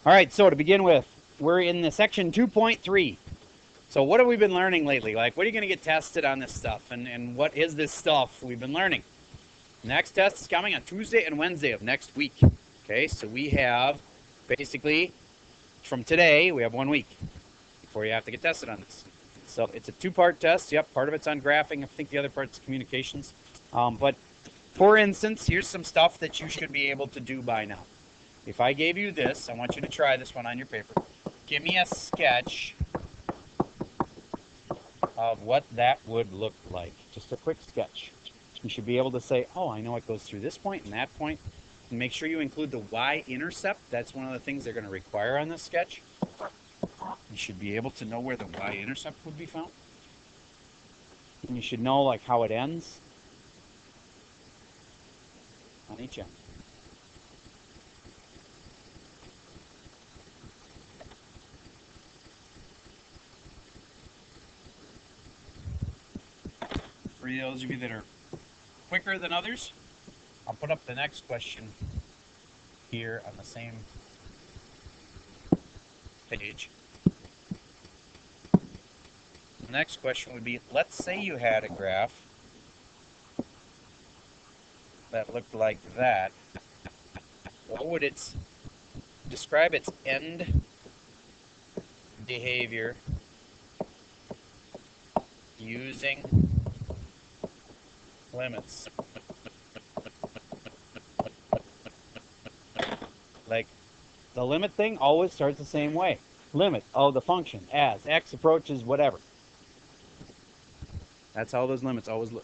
All right, so to begin with, we're in the section 2.3. So what have we been learning lately? Like, what are you going to get tested on this stuff? And what is this stuff we've been learning? Next test is coming on Tuesday and Wednesday of next week. Okay, so we have basically from today, we have 1 week before you have to get tested on this. So it's a two-part test. Yep, part of it's on graphing. I think the other part's communications. But for instance, here's some stuff that you should be able to do by now. If I gave you this, I want you to try this one on your paper. Give me a sketch of what that would look like. Just a quick sketch. You should be able to say, oh, I know it goes through this point and that point. And make sure you include the y-intercept. That's one of the things they're going to require on this sketch. You should be able to know where the y-intercept would be found. And you should know like how it ends on each end. For those of you that are quicker than others, I'll put up the next question here on the same page. The next question would be, let's say you had a graph that looked like that. What would its describe its end behavior using limits? Like, the limit thing always starts the same way. Limit of the function as x approaches whatever. That's how those limits always look.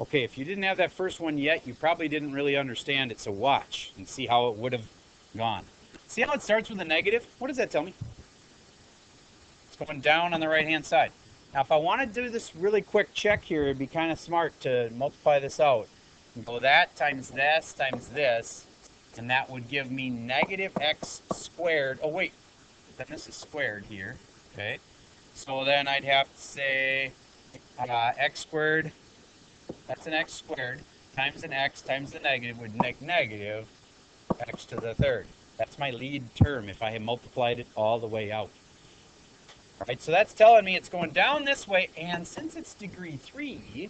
Okay, if you didn't have that first one yet, you probably didn't really understand it, so watch and see how it would have gone. See how it starts with a negative? What does that tell me? It's going down on the right-hand side. Now, if I want to do this really quick check here, it'd be kind of smart to multiply this out. Go that times this, and that would give me negative x squared. Oh, wait, then this is squared here, okay? So then I'd have to say x squared, that's an x squared, times an x times the negative would make negative x to the third. That's my lead term if I had multiplied it all the way out. All right, so that's telling me it's going down this way, and since it's degree 3,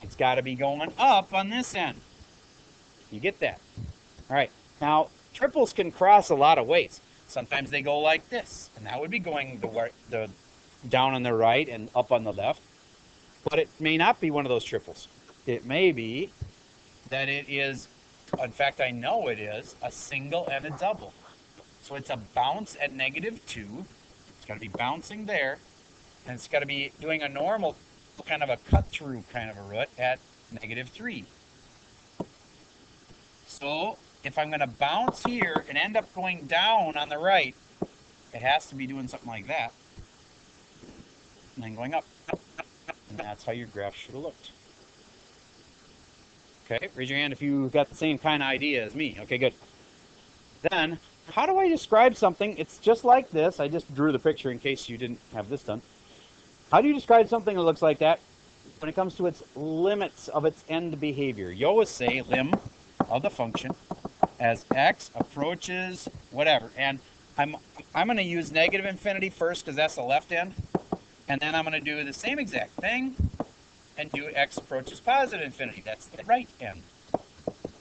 it's got to be going up on this end. You get that? All right, now triples can cross a lot of ways. Sometimes they go like this, and that would be going the down on the right and up on the left. But it may not be one of those triples. It may be that it is, in fact, I know it is, a single and a double. So it's a bounce at negative 2. It's got to be bouncing there. And it's got to be doing a normal kind of a cut-through kind of a root at negative 3. So if I'm going to bounce here and end up going down on the right, it has to be doing something like that. And then going up. And that's how your graph should have looked. Okay, raise your hand if you got the same kind of idea as me. Okay, good. Then, how do I describe something? It's just like this. I just drew the picture in case you didn't have this done. How do you describe something that looks like that when it comes to its limits of its end behavior? You always say lim of the function as x approaches whatever. And I'm going to use negative infinity first because that's the left end. And then I'm going to do the same exact thing and do x approaches positive infinity. That's the right end.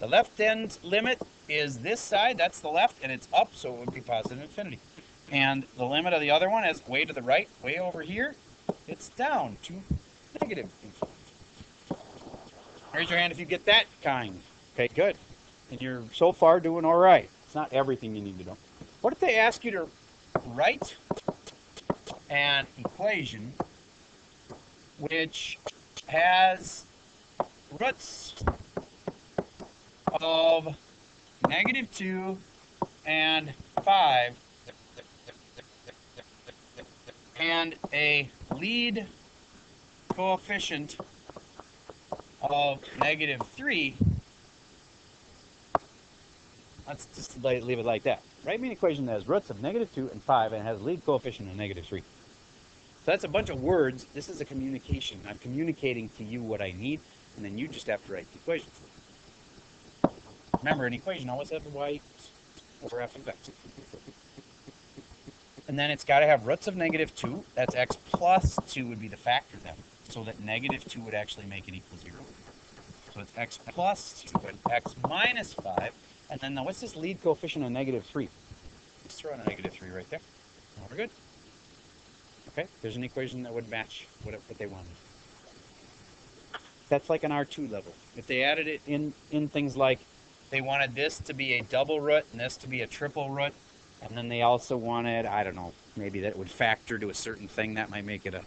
The left end limit is this side. That's the left, and it's up, so it would be positive infinity. And the limit of the other one is way to the right, way over here. It's down to negative infinity. Raise your hand if you get that kind. Okay, good. And you're so far doing all right. It's not everything you need to know. What if they ask you to write an equation which has roots of negative 2 and 5 and a lead coefficient of negative 3? Let's just leave it like that. Write me an equation that has roots of negative 2 and 5 and has a lead coefficient of negative 3. that's a bunch of words. This is a communication. I'm communicating to you what I need, and then you just have to write the equation. Remember, an equation always has y over f of x. And then it's got to have roots of -2. That's x plus 2 would be the factor then. So that -2 would actually make it equal 0. So it's x plus 2 and x minus 5. And then what's this lead coefficient of -3? Let's throw in a -3 right there. We're good. Okay, there's an equation that would match what they wanted. That's like an R2 level. If they added it in things like they wanted this to be a double root and this to be a triple root, and then they also wanted, I don't know, maybe that would factor to a certain thing, that might make it a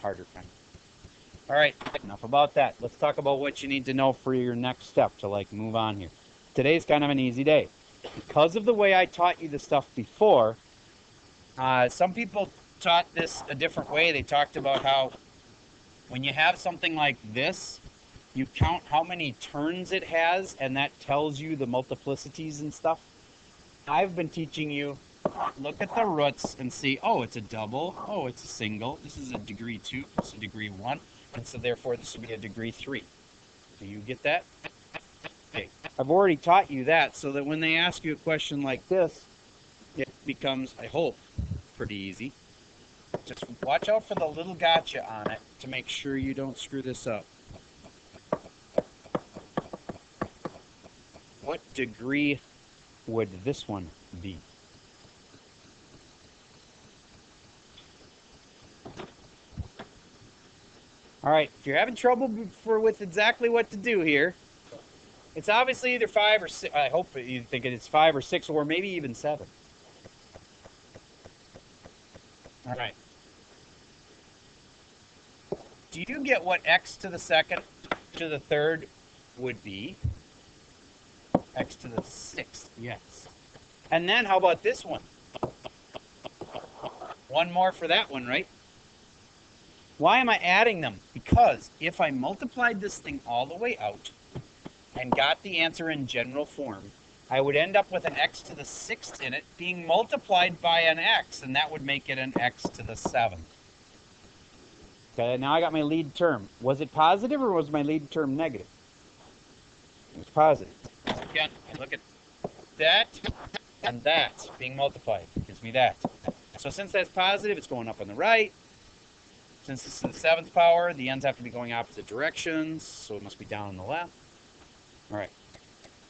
harder thing. All right, enough about that. Let's talk about what you need to know for your next step to like move on here. Today's kind of an easy day. Because of the way I taught you the stuff before, some people taught this a different way. They talked about how when you have something like this, you count how many turns it has, and that tells you the multiplicities and stuff. I've been teaching you, look at the roots and see, oh, it's a double, oh, it's a single, this is a degree 2, it's a degree 1, and so therefore this would be a degree 3. Do you get that? Okay. I've already taught you that, so that when they ask you a question like this, it becomes, I hope, pretty easy. Just watch out for the little gotcha on it to make sure you don't screw this up. What degree would this one be? All right, if you're having trouble with exactly what to do here, it's obviously either 5 or 6. I hope you think it's 5 or 6 or maybe even 7. All right. Do you get what x to the second to the third would be? X to the 6th, yes. And then how about this one? One more for that one, right? Why am I adding them? Because if I multiplied this thing all the way out and got the answer in general form, I would end up with an x to the 6th in it being multiplied by an x, and that would make it an x to the 7th. Okay, now I got my lead term. Was it positive or was my lead term negative? It was positive. Again, I look at that and that being multiplied. It gives me that. So since that's positive, it's going up on the right. Since this is the 7th power, the ends have to be going opposite directions, so it must be down on the left. All right.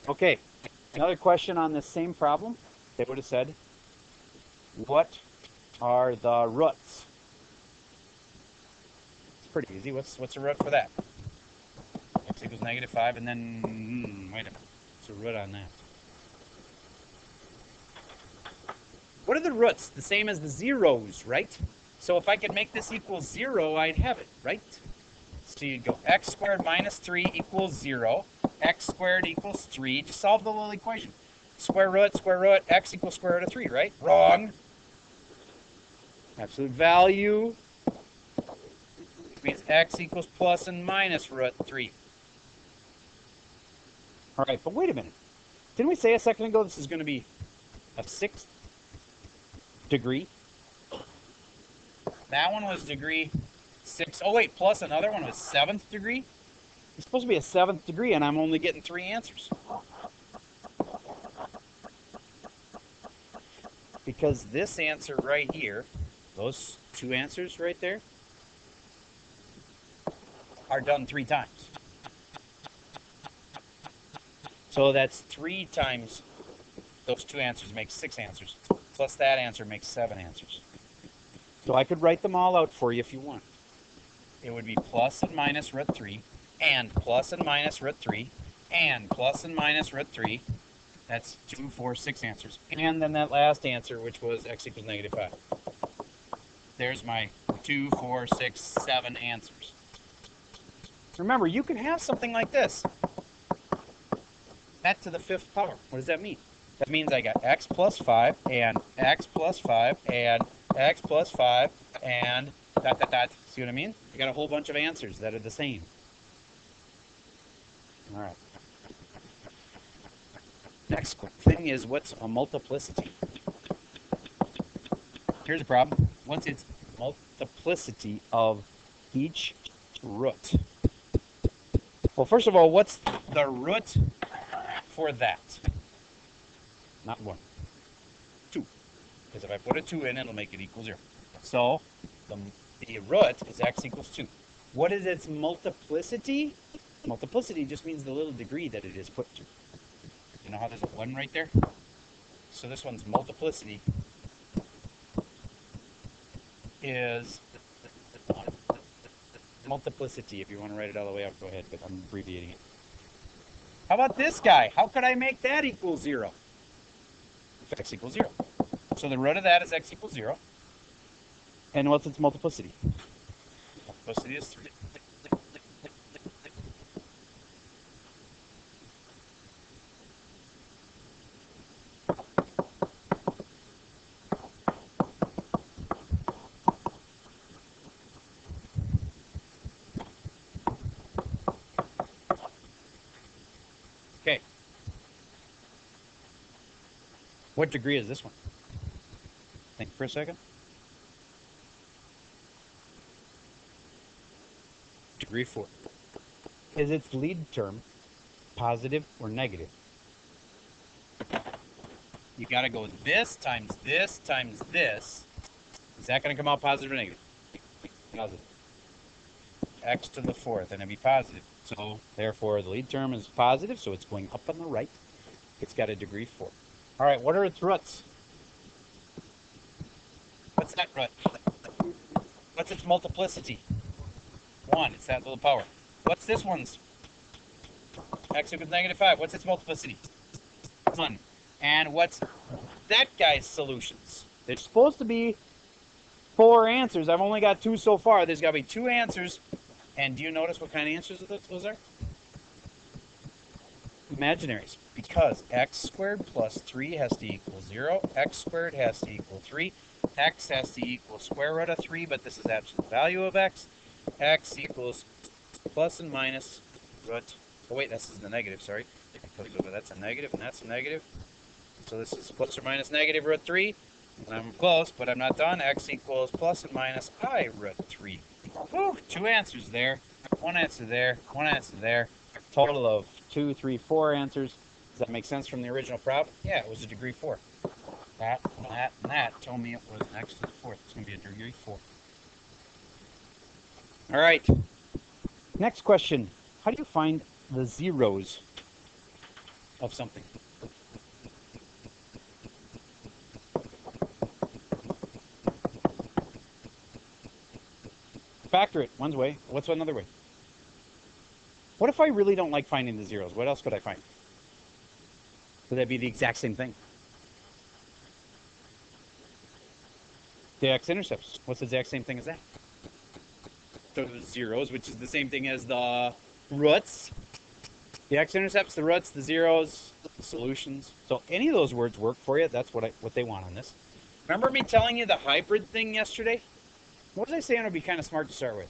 Okay, another question on this same problem. They would have said, what are the roots? It's pretty easy. What's a root for that? X equals -5, and then, wait a minute. What's a root on that? What are the roots? The same as the zeros, right? So if I could make this equal 0, I'd have it, right? So you'd go x squared minus 3 equals 0. X squared equals 3. Just solve the little equation. Square root, x equals square root of 3, right? Wrong. Absolute value means x equals plus and minus root 3. All right, but wait a minute. Didn't we say a second ago this is going to be a 6th degree? That one was degree 6. Oh, wait, plus another one was 7th degree? It's supposed to be a 7th degree, and I'm only getting 3 answers. Because this answer right here, those 2 answers right there, are done 3 times. So that's 3 times those 2 answers make 6 answers. Plus that answer makes 7 answers. So I could write them all out for you if you want. It would be plus and minus root 3, and plus and minus root 3, and plus and minus root 3. That's 2, 4, 6 answers. And then that last answer, which was x equals -5. There's my 2, 4, 6, 7 answers. Remember, you can have something like this. That to the 5th power. What does that mean? That means I got x plus 5, and x plus 5, and x plus 5, and ... See what I mean? I got a whole bunch of answers that are the same. All right. Next thing is, what's a multiplicity? Here's a problem. Once it's multiplicity of each root. Well, first of all, what's the root for that? Not 1. 2. Because if I put a 2 in, it'll make it equal 0. So the root is x equals 2. What is its multiplicity? Multiplicity just means the little degree that it is put to. You know how there's a 1 right there? So this one's multiplicity is multiplicity. If you want to write it all the way out, go ahead, but I'm abbreviating it. How about this guy? How could I make that equal 0? If x equals 0. So the root of that is x equals 0. And what's its multiplicity? Multiplicity is 3. Okay. What degree is this one? Think for a second. Degree 4. Is its lead term positive or negative? You got to go this times this times this. Is that going to come out positive or negative? Positive. X to the 4th, and it'd be positive. So therefore, the lead term is positive, so it's going up on the right. It's got a degree 4. All right, what are its roots? What's that root? What's its multiplicity? 1. It's that little power. What's this one's? X equals negative 5. What's its multiplicity? 1. And what's that guy's solutions? There's supposed to be 4 answers. I've only got 2 so far. There's got to be 2 answers. And do you notice what kind of answers those are? Imaginaries. Because x squared plus 3 has to equal 0. X squared has to equal 3. X has to equal square root of 3, but this is absolute value of x. X equals plus and minus root. Oh wait, this is the negative, sorry. That's a negative and that's a negative. So this is plus or minus negative root 3. And I'm close, but I'm not done. X equals plus and minus I root 3. Whew, 2 answers there. 1 answer there. 1 answer there. Total of 2, 3, 4 answers. Does that make sense from the original problem? Yeah, it was a degree 4. That, and that, and that told me it was an x to the 4th. It's going to be a degree 4. All right. Next question. How do you find the zeros of something? Factor it. One's way. What's another way? What if I really don't like finding the zeros? What else could I find? Would that be the exact same thing? The x-intercepts. What's the exact same thing as that? So the zeros, which is the same thing as the roots. The x-intercepts, the roots, the zeros, the solutions. So any of those words work for you. That's what they want on this. Remember me telling you the hybrid thing yesterday? What was I saying would be kind of smart to start with?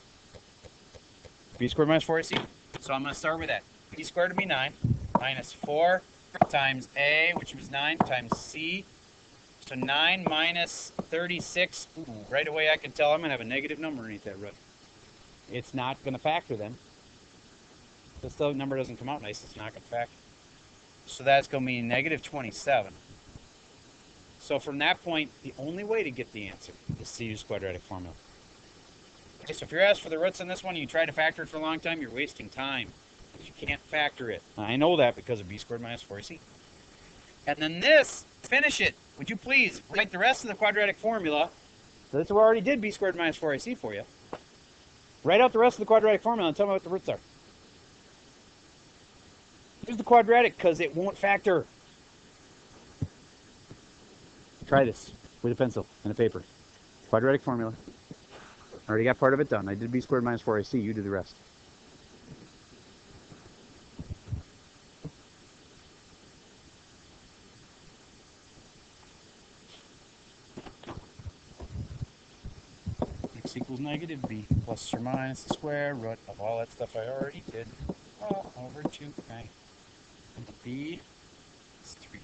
B squared minus 4ac. So I'm going to start with that. B squared would be 9 minus 4 times a, which was 9, times c. So 9 minus 36. Ooh, right away I can tell I'm going to have a negative number underneath that root. It's not going to factor then. If the number doesn't come out nice, it's not going to factor. So that's going to be negative 27. So from that point, the only way to get the answer is to use quadratic formula. Okay, so if you're asked for the roots on this one, you try to factor it for a long time, you're wasting time. You can't factor it. I know that because of b squared minus 4ac. And then this, finish it. Would you please write the rest of the quadratic formula? So this we already did b squared minus 4ac for you. Write out the rest of the quadratic formula and tell me what the roots are. Use the quadratic because it won't factor. Try this with a pencil and a paper. Quadratic formula. I already got part of it done. I did b squared minus 4ac. You do the rest. X equals negative b plus or minus the square root of all that stuff I already did. All over 2. Okay. And b is 3.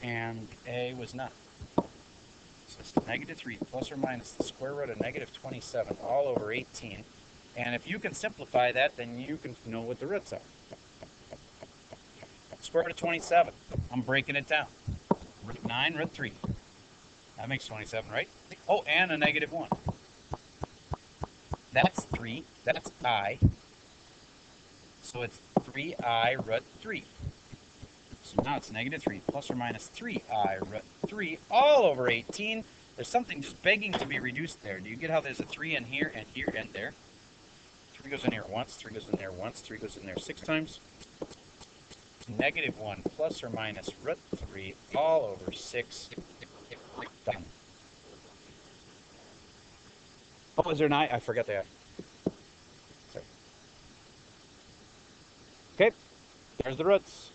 And a was not. So Negative 3 plus or minus the square root of negative 27 all over 18. And if you can simplify that, then you can know what the roots are. Square root of 27. I'm breaking it down. Root 9, root 3. That makes 27, right? Oh, and a negative 1. That's 3. That's I. So it's 3I root 3. So now it's negative 3 plus or minus 3I root 3 all over 18. There's something just begging to be reduced there. Do you get how there's a 3 in here and here and there? 3 goes in here once, 3 goes in there once, 3 goes in there 6 times. Negative 1 plus or minus root 3 all over 6. Done. Oh, is there an I? I forgot the I. Sorry. Okay, there's the roots.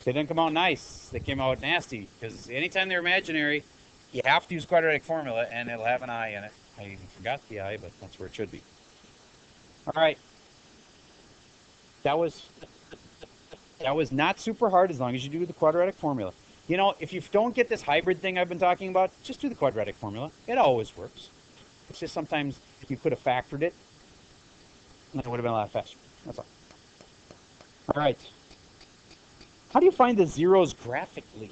They didn't come out nice. They came out nasty, because anytime they're imaginary, you have to use quadratic formula, and it'll have an I in it. I even forgot the I, but that's where it should be. All right. That was not super hard as long as you do the quadratic formula. You know, if you don't get this hybrid thing I've been talking about, just do the quadratic formula. It always works. It's just sometimes you could have factored it, and it would have been a lot faster. That's all. All right. How do you find the zeros graphically?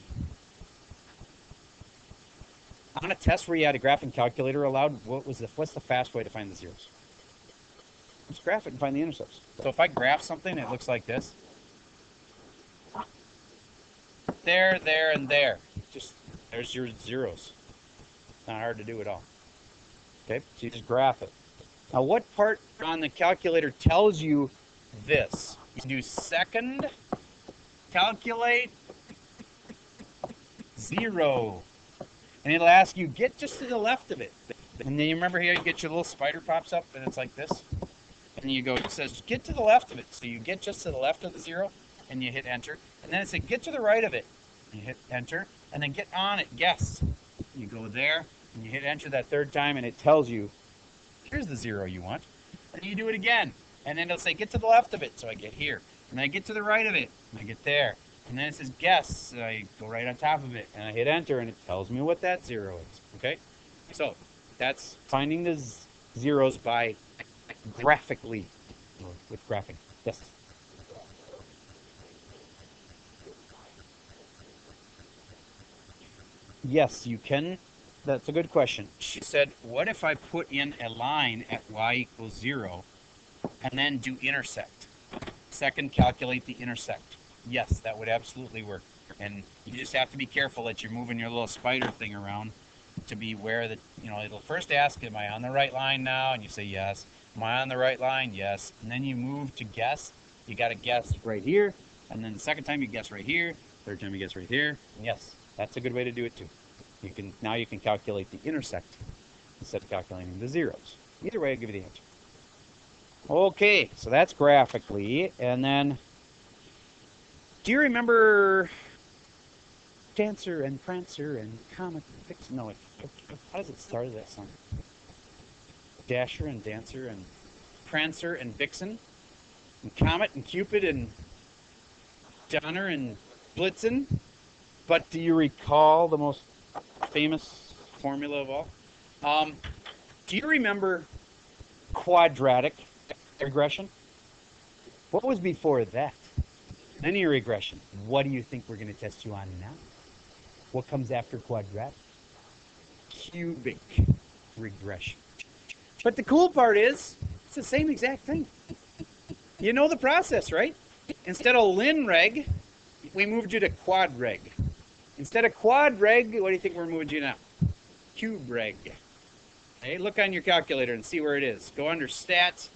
On a test where you had a graphing calculator allowed, what's the fast way to find the zeros? Just graph it and find the intercepts. So if I graph something, it looks like this. There, there, and there. Just, there's your zeros. Not hard to do at all. Okay, so you just graph it. Now what part on the calculator tells you this? You can do second, calculate, 0. And it'll ask you, get just to the left of it. And then you remember here, you get your little spider pops up, and it's like this. And you go, it says, get to the left of it. So you get just to the left of the 0, and you hit enter. And then it says, get to the right of it. And you hit enter. And then get on it, guess. You go there, and you hit enter that third time, and it tells you, here's the 0 you want. And you do it again. And then it'll say, get to the left of it. So I get here. And then I get to the right of it. And I get there. And then it says guess. So I go right on top of it. And I hit enter, and it tells me what that 0 is. Okay? So that's finding the zeros by graphically, or with graphing. Yes? Yes, you can. That's a good question. She said, what if I put in a line at y equals 0 and then do intersect? Second, calculate the intersect. Yes, that would absolutely work. And you just have to be careful that you're moving your little spider thing around to be aware that, you know, it'll first ask, am I on the right line now? And you say yes. Am I on the right line? Yes. And then you move to guess. You got to guess right here. And then the second time you guess right here. Third time you guess right here. And yes, that's a good way to do it too. Now you can calculate the intersect instead of calculating the zeros. Either way, I'll give you the answer. Okay, so that's graphically. And then, do you remember Dancer and Prancer and Comet and Vixen? No, how does it start that song? Dasher and Dancer and Prancer and Vixen and Comet and Cupid and Donner and Blitzen. But do you recall the most famous formula of all? Do you remember quadratic regression? What was before that? Linear regression. What do you think we're going to test you on now? What comes after quadratic? Cubic regression. But the cool part is, it's the same exact thing. You know the process, right? Instead of lin reg, we moved you to quad reg. Instead of quad reg, what do you think we're moving you now? Cube reg. Hey, look on your calculator and see where it is. Go under stats,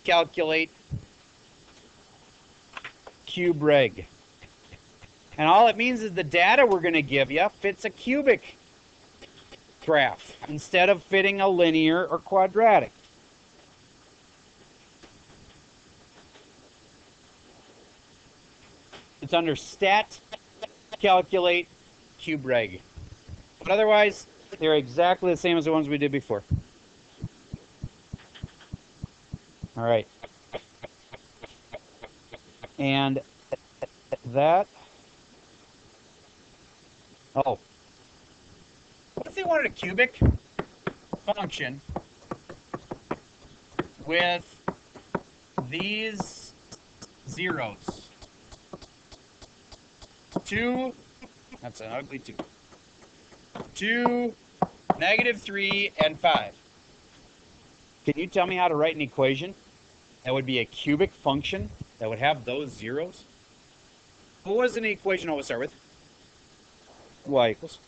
calculate, cube reg. And all it means is the data we're going to give you fits a cubic graph instead of fitting a linear or quadratic. It's under stat, calculate, cube reg. But otherwise, they're exactly the same as the ones we did before. All right. And that, oh, wanted a cubic function with these zeros. 2, that's an ugly 2. 2, -3, and 5. Can you tell me how to write an equation that would be a cubic function that would have those zeros? What was an equation always start with? Y equals.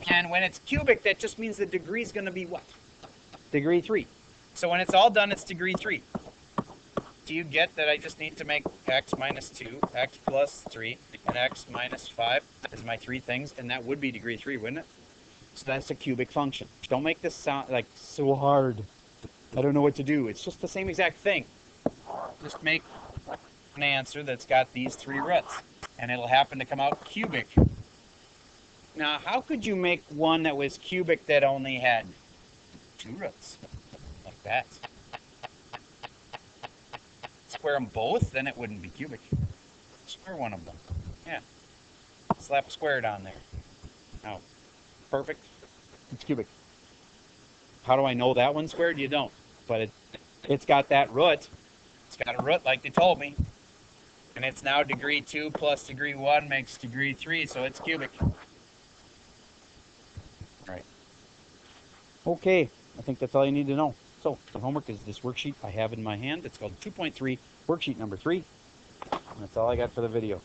And when it's cubic, that just means the degree is going to be what? Degree 3. So when it's all done, it's degree 3. Do you get that I just need to make x minus 2, x plus 3, and x minus 5 as my 3 things, and that would be degree 3, wouldn't it? So that's a cubic function. Don't make this sound like so hard. I don't know what to do. It's just the same exact thing. Just make an answer that's got these 3 roots, and it'll happen to come out cubic. Now, how could you make one that was cubic that only had 2 roots? Like that. Square them both, then it wouldn't be cubic. Square one of them. Yeah. Slap a square down there. Now, perfect. It's cubic. How do I know that one's squared? You don't. But it's got that root. It's got a root like they told me. And it's now degree 2 plus degree 1 makes degree 3, so it's cubic. Right. Okay, I think that's all you need to know. So the homework is this worksheet I have in my hand. It's called 2.3, worksheet number 3. And that's all I got for the video.